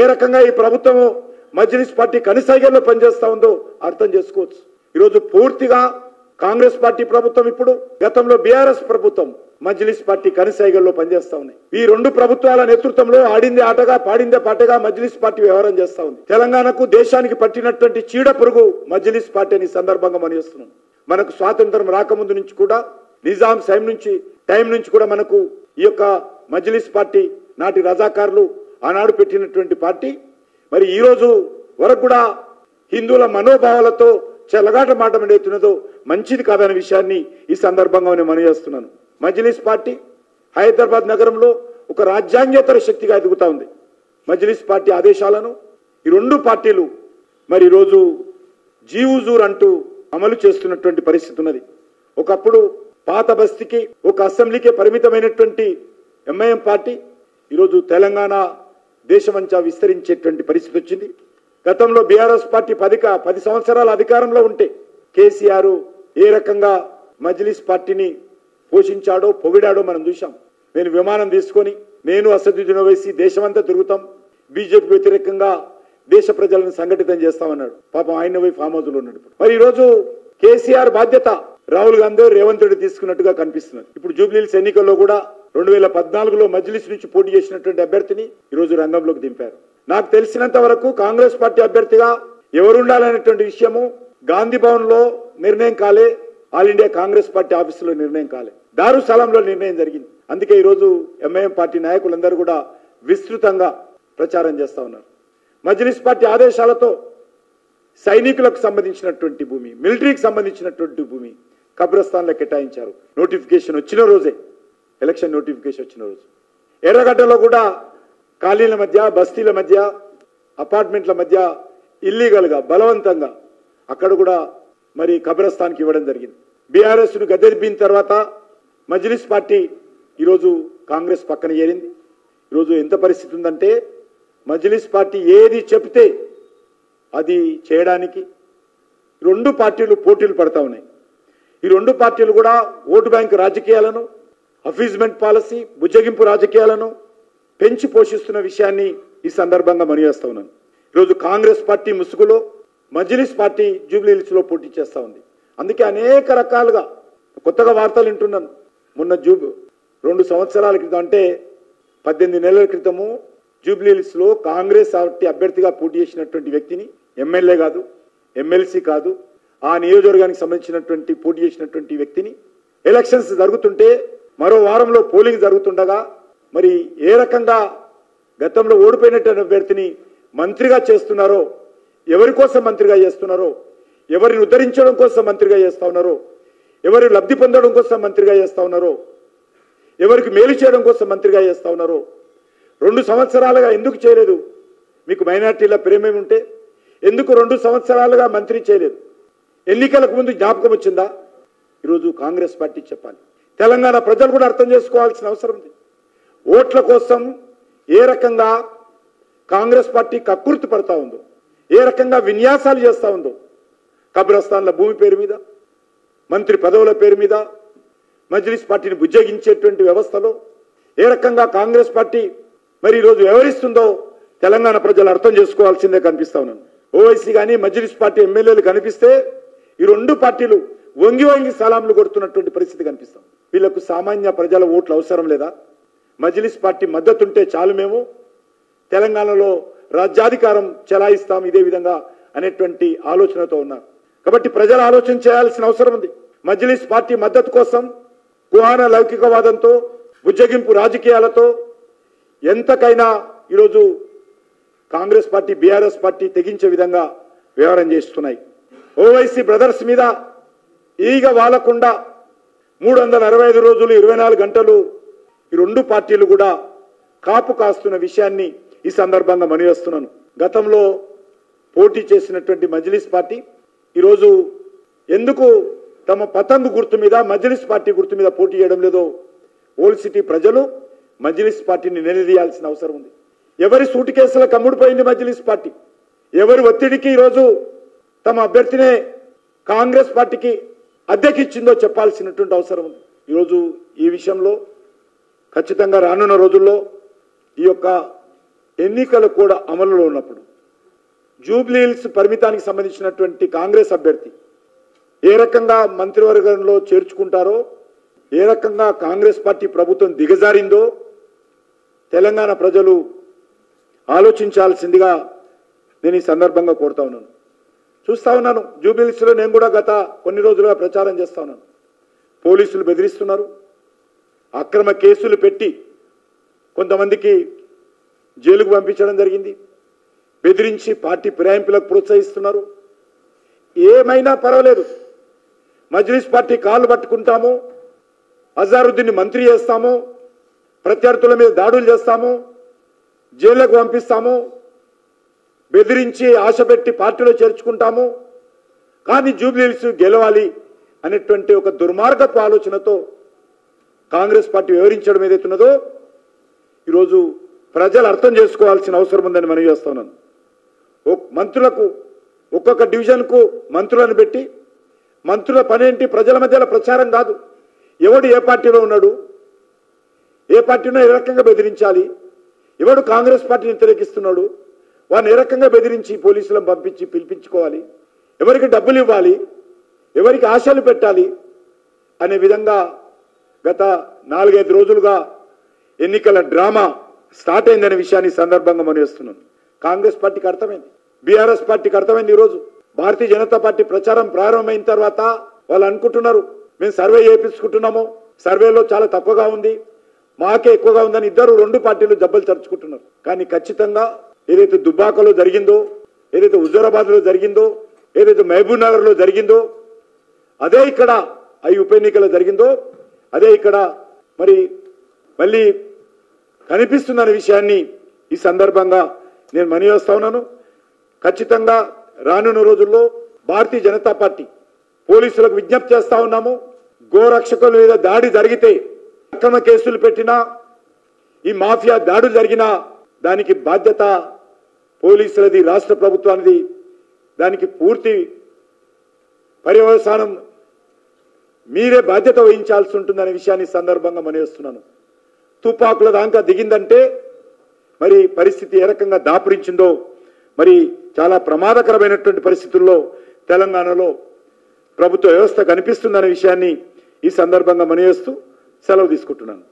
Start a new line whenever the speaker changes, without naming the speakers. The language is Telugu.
ఏ రకంగా ఈ ప్రభుత్వం మజ్లిస్ పార్టీ కనిసైగల్లో పనిచేస్తా ఉందో అర్థం చేసుకోవచ్చు. ఈరోజు పూర్తిగా కాంగ్రెస్ పార్టీ ప్రభుత్వం ఇప్పుడు గతంలో బీఆర్ఎస్ ప్రభుత్వం మజ్లిస్ పార్టీ కనిసైగల్లో పనిచేస్తా ఉన్నాయి. ఈ రెండు ప్రభుత్వాల నేతృత్వంలో ఆడిందే ఆటగా పాడిందే పాటగా మజ్లిస్ పార్టీ వ్యవహారం చేస్తా ఉంది. తెలంగాణకు దేశానికి పట్టినటువంటి చీడ పురుగు మజ్లిస్ పార్టీ అని సందర్భంగా మనం చేస్తున్నాం. మనకు స్వాతంత్రం రాకముందు నుంచి కూడా నిజాం టైం నుంచి కూడా మనకు ఈ యొక్క మజ్లిస్ పార్టీ నాటి రజాకారులు ఆనాడు పెట్టినటువంటి పార్టీ మరి ఈ రోజు వరకు కూడా హిందువుల మనోభావాలతో చెలగాట మాట ఏదైతున్నదో మంచిది కాదనే విషయాన్ని ఈ సందర్భంగా నేను మనవి చేస్తున్నాను. మజ్లిస్ పార్టీ హైదరాబాద్ నగరంలో ఒక రాజ్యాంగేతర శక్తిగా ఎదుగుతా ఉంది. మజ్లిస్ పార్టీ ఆదేశాలను ఈ రెండు పార్టీలు మరి ఈరోజు జీవుజూర్ అంటూ అమలు చేస్తున్నటువంటి పరిస్థితి ఉన్నది. ఒకప్పుడు పాత బస్తీకి ఒక అసెంబ్లీకే పరిమితమైనటువంటి ఎంఐఎం పార్టీ ఈరోజు తెలంగాణ దేశమంతా విస్తరించేటువంటి పరిస్థితి వచ్చింది. గతంలో బీఆర్ఎస్ పార్టీ 10 సంవత్సరాల అధికారంలో ఉంటే కేసీఆర్ ఏ రకంగా మజ్లిస్ పార్టీని పోషించాడో పొగిడాడో మనం చూశాం. నేను విమానం తీసుకొని నేను అసదుద్దీన్ ఓవైసీ దేశమంతా తిరుగుతాం, బీజేపీ వ్యతిరేకంగా దేశ ప్రజలను సంఘటితం చేస్తామన్నాడు. పాపం ఆయన పోయి ఫామ్ హౌస్ లో ఉన్నాడు. మరి ఈరోజు కేసీఆర్ బాధ్యత రాహుల్ గాంధీ రేవంత్ రెడ్డి తీసుకున్నట్టుగా కనిపిస్తున్నది. ఇప్పుడు జూబ్లీహిల్స్ ఎన్నికల్లో కూడా 2014లో మజ్లిస్ నుంచి పోటీ చేసినటువంటి అభ్యర్థిని ఈరోజు రంగంలోకి దింపారు. నాకు తెలిసినంత వరకు కాంగ్రెస్ పార్టీ అభ్యర్థిగా ఎవరుండాలనేటువంటి విషయము గాంధీ భవన్ లో నిర్ణయం కాలే, ఆల్ ఇండియా కాంగ్రెస్ పార్టీ ఆఫీసులో నిర్ణయం కాలే, దారుసలాంలో నిర్ణయం జరిగింది. అందుకే ఈరోజు ఎంఐఎం పార్టీ నాయకులందరూ కూడా విస్తృతంగా ప్రచారం చేస్తా ఉన్నారు. మజ్లిస్ పార్టీ ఆదేశాలతో సైనికులకు సంబంధించినటువంటి భూమి, మిలిటరీకి సంబంధించినటువంటి భూమి కబ్రస్థాన్లో కేటాయించారు. నోటిఫికేషన్ వచ్చిన రోజే, ఎలక్షన్ నోటిఫికేషన్ వచ్చిన రోజు ఎర్రగడ్డలో కూడా ఖాళీల మధ్య, బస్తీల మధ్య, అపార్ట్మెంట్ల మధ్య ఇల్లీగల్ గా బలవంతంగా అక్కడ కూడా మరి కబ్రస్థాన్కి ఇవ్వడం జరిగింది. బీఆర్ఎస్ ను గద్దెదింపిన తర్వాత మజ్లిస్ పార్టీ ఈరోజు కాంగ్రెస్ పక్కన చేరింది. ఈరోజు ఎంత పరిస్థితి ఉందంటే మజ్లిస్ పార్టీ ఏది చెప్తే అది చేయడానికి రెండు పార్టీలు పోటీలు పడతా ఉన్నాయి. ఈ రెండు పార్టీలు కూడా ఓటు బ్యాంకు రాజకీయాలను, అఫీజ్మెంట్ పాలసీ, బుజ్జగింపు రాజకీయాలను పెంచి పోషిస్తున్న విషయాన్ని ఈ సందర్భంగా మనవేస్తా ఉన్నాను. ఈరోజు కాంగ్రెస్ పార్టీ ముసుగులో మజ్లిస్ పార్టీ జూబ్లీహిల్స్ లో పోటీ చేస్తా ఉంది. అందుకే అనేక రకాలుగా కొత్తగా వార్తలు వింటున్నాను. మొన్న 2 సంవత్సరాల క్రితం అంటే 18 నెలల క్రితము జూబ్లీహిల్స్ లో కాంగ్రెస్ పార్టీ అభ్యర్థిగా పోటీ చేసినటువంటి వ్యక్తిని, ఎమ్మెల్యే కాదు, ఎమ్మెల్సీ కాదు, ఆ నియోజకవర్గానికి సంబంధించినటువంటి పోటీ చేసినటువంటి వ్యక్తిని ఎలక్షన్స్ జరుగుతుంటే మరో వారంలో పోలింగ్ జరుగుతుండగా మరి ఏ రకంగా గతంలో ఓడిపోయినటువంటి అభ్యర్థిని మంత్రిగా చేస్తున్నారో, ఎవరి కోసం మంత్రిగా చేస్తున్నారో, ఎవరిని ఉద్ధరించడం కోసం మంత్రిగా చేస్తా ఉన్నారో, ఎవరి లబ్ధి పొందడం కోసం మంత్రిగా చేస్తా ఉన్నారో, ఎవరికి మేలు చేయడం కోసం మంత్రిగా చేస్తా ఉన్నారో 2 సంవత్సరాలుగా ఎందుకు చేయలేదు? మీకు మైనార్టీల ప్రేమేమి ఉంటే ఎందుకు 2 సంవత్సరాలుగా మంత్రి చేయలేదు? ఎన్నికలకు ముందు జ్ఞాపకం వచ్చిందా? ఈరోజు కాంగ్రెస్ పార్టీ చెప్పాలి. తెలంగాణ ప్రజలు కూడా అర్థం చేసుకోవాల్సిన అవసరం ఉంది. ఓట్ల కోసం ఏ రకంగా కాంగ్రెస్ పార్టీ కక్కుర్తి పడతా ఉందో, ఏ రకంగా విన్యాసాలు చేస్తా ఉందో, కబ్రస్థాన్ల భూమి పేరు మీద, మంత్రి పదవుల పేరు మీద మజ్లిస్ పార్టీని బుజ్జగించేటువంటి వ్యవస్థలో ఏ రకంగా కాంగ్రెస్ పార్టీ మరి ఈరోజు వ్యవహరిస్తుందో తెలంగాణ ప్రజలు అర్థం చేసుకోవాల్సిందే కనిపిస్తా ఉన్నాను. ఓవైసీ కానీ మజ్లిస్ పార్టీ ఎమ్మెల్యేలు కనిపిస్తే ఈ రెండు పార్టీలు వంగి సలాంలు కొడుతున్నటువంటి పరిస్థితి కనిపిస్తాం. వీళ్లకు సామాన్య ప్రజల ఓట్లు అవసరం లేదా? మజ్లిస్ పార్టీ మద్దతుంటే చాలు, మేము తెలంగాణలో రాజ్యాధికారం చెలాయిస్తాం ఇదే విధంగా అనేటువంటి ఆలోచనతో ఉన్నారు. కాబట్టి ప్రజలు ఆలోచన చేయాల్సిన అవసరం ఉంది. మజ్లిస్ పార్టీ మద్దతు కోసం కుహాన లౌకికవాదంతో, బుజ్జగింపు రాజకీయాలతో ఎంతకైనా ఈరోజు కాంగ్రెస్ పార్టీ, బీఆర్ఎస్ పార్టీ తెగించే విధంగా వ్యవహారం చేస్తున్నాయి. ఓవైసీ బ్రదర్స్ మీద ఈగ వాలకుండా 365 రోజులు 24 గంటలు ఈ రెండు పార్టీలు కూడా కాపు కాస్తున్న విషయాన్ని ఈ సందర్భంగా మనవేస్తున్నాను. గతంలో పోటీ చేసినటువంటి మజ్లిస్ పార్టీ ఈరోజు ఎందుకు తమ పతంగు గుర్తు మీద, మజ్లిస్ పార్టీ గుర్తు మీద పోటీ చేయడం లేదో ఓల్డ్ సిటీ ప్రజలు మజ్లిస్ పార్టీని నిలదీయాల్సిన అవసరం ఉంది. ఎవరి సూటి కేసులకు అమ్ముడుపోయింది మజ్లిస్ పార్టీ? ఎవరి ఒత్తిడికి ఈరోజు తమ అభ్యర్థినే కాంగ్రెస్ పార్టీకి అద్దెకిచ్చిందో చెప్పాల్సినటువంటి అవసరం ఉంది. ఈరోజు ఈ విషయంలో ఖచ్చితంగా రానున్న రోజుల్లో ఈ యొక్క ఎన్నికలు కూడా అమలులో ఉన్నప్పుడు జూబ్లీ హిల్స్ పరిమితానికి సంబంధించినటువంటి కాంగ్రెస్ అభ్యర్థి ఏ రకంగా మంత్రివర్గంలో చేర్చుకుంటారో, ఏ రకంగా కాంగ్రెస్ పార్టీ ప్రభుత్వం దిగజారిందో తెలంగాణ ప్రజలు ఆలోచించాల్సిందిగా నేను ఈ సందర్భంగా కోరుతా ఉన్నాను. చూస్తా ఉన్నాను, జూబ్లీ హిల్స్లో నేను కూడా గత కొన్ని రోజులుగా ప్రచారం చేస్తా ఉన్నాను. పోలీసులు బెదిరిస్తున్నారు, అక్రమ కేసులు పెట్టి కొంతమందికి జైలుకు పంపించడం జరిగింది, బెదిరించి పార్టీ ఫిరాయింపులకు ప్రోత్సహిస్తున్నారు. ఏమైనా పర్వాలేదు, మజ్లిస్ పార్టీ కాళ్ళు పట్టుకుంటాము, అజారుద్దీన్ని మంత్రి చేస్తాము, ప్రత్యర్థుల మీద దాడులు చేస్తాము, జైళ్లకు పంపిస్తాము, బెదిరించి ఆశ పెట్టి పార్టీలో చేర్చుకుంటాము. కానీ జూబ్లీ హిల్స్ గెలవాలి అనేటువంటి ఒక దుర్మార్గపు ఆలోచనతో కాంగ్రెస్ పార్టీ వివరించడం ఏదైతున్నదో ఈరోజు ప్రజలు అర్థం చేసుకోవాల్సిన అవసరం ఉందని మనం చేస్తున్నాను. మంత్రులకు ఒక్కొక్క డివిజన్కు మంత్రులను పెట్టి మంత్రుల పనేంటి ప్రజల మధ్యలో ప్రచారం కాదు. ఎవడు ఏ పార్టీలో ఉన్నాడు, ఏ పార్టీలో ఏ రకంగా బెదిరించాలి, ఎవడు కాంగ్రెస్ పార్టీని వ్యతిరేకిస్తున్నాడు, వారిని ఏ రకంగా బెదిరించి పోలీసులను పంపించి పిలిపించుకోవాలి, ఎవరికి డబ్బులు ఇవ్వాలి, ఎవరికి ఆశలు పెట్టాలి అనే విధంగా గత 4-5 రోజులుగా ఎన్నికల డ్రామా స్టార్ట్ అయిందనే విషయాన్ని సందర్భంగా మనం చేస్తున్నాను. కాంగ్రెస్ పార్టీకి అర్థమైంది, బీఆర్ఎస్ పార్టీకి అర్థమైంది. ఈరోజు భారతీయ జనతా పార్టీ ప్రచారం ప్రారంభమైన తర్వాత వాళ్ళు అనుకుంటున్నారు మేము సర్వే చేయించుకుంటున్నాము, సర్వేలో చాలా తక్కువగా ఉంది, మాకే ఎక్కువగా ఉందని ఇద్దరు 2 పార్టీలు జబ్బలు చర్చుకుంటున్నారు. కానీ ఖచ్చితంగా ఏదైతే దుబ్బాకలో జరిగిందో, ఏదైతే హుజూరాబాద్లో జరిగిందో, ఏదైతే మహబూబ్ నగర్లో జరిగిందో, అదే ఇక్కడ ఈ ఉప ఎన్నికలో జరిగిందో అదే ఇక్కడ మరి మళ్ళీ కనిపిస్తుందనే విషయాన్ని ఈ సందర్భంగా నేను మనవి చేస్తా ఉన్నాను. ఖచ్చితంగా రానున్న రోజుల్లో భారతీయ జనతా పార్టీ పోలీసులకు విజ్ఞప్తి చేస్తా ఉన్నాము, గోరక్షకుల మీద దాడి జరిగితే, అక్రమ కేసులు పెట్టినా, ఈ మాఫియా దాడులు జరిగినా దానికి బాధ్యత పోలీసులది, రాష్ట్ర ప్రభుత్వానిది. దానికి పూర్తి పర్యవసానం మీరే బాధ్యత వహించాల్సి ఉంటుందనే విషయాన్ని సందర్భంగా మనవేస్తున్నాను. తుపాకుల దాకా దిగిందంటే మరి పరిస్థితి ఏ రకంగా దాపురించిందో, మరి చాలా ప్రమాదకరమైనటువంటి పరిస్థితుల్లో తెలంగాణలో ప్రభుత్వ వ్యవస్థ కనిపిస్తుందనే విషయాన్ని ఈ సందర్భంగా మనవేస్తూ సెలవు తీసుకుంటున్నాను.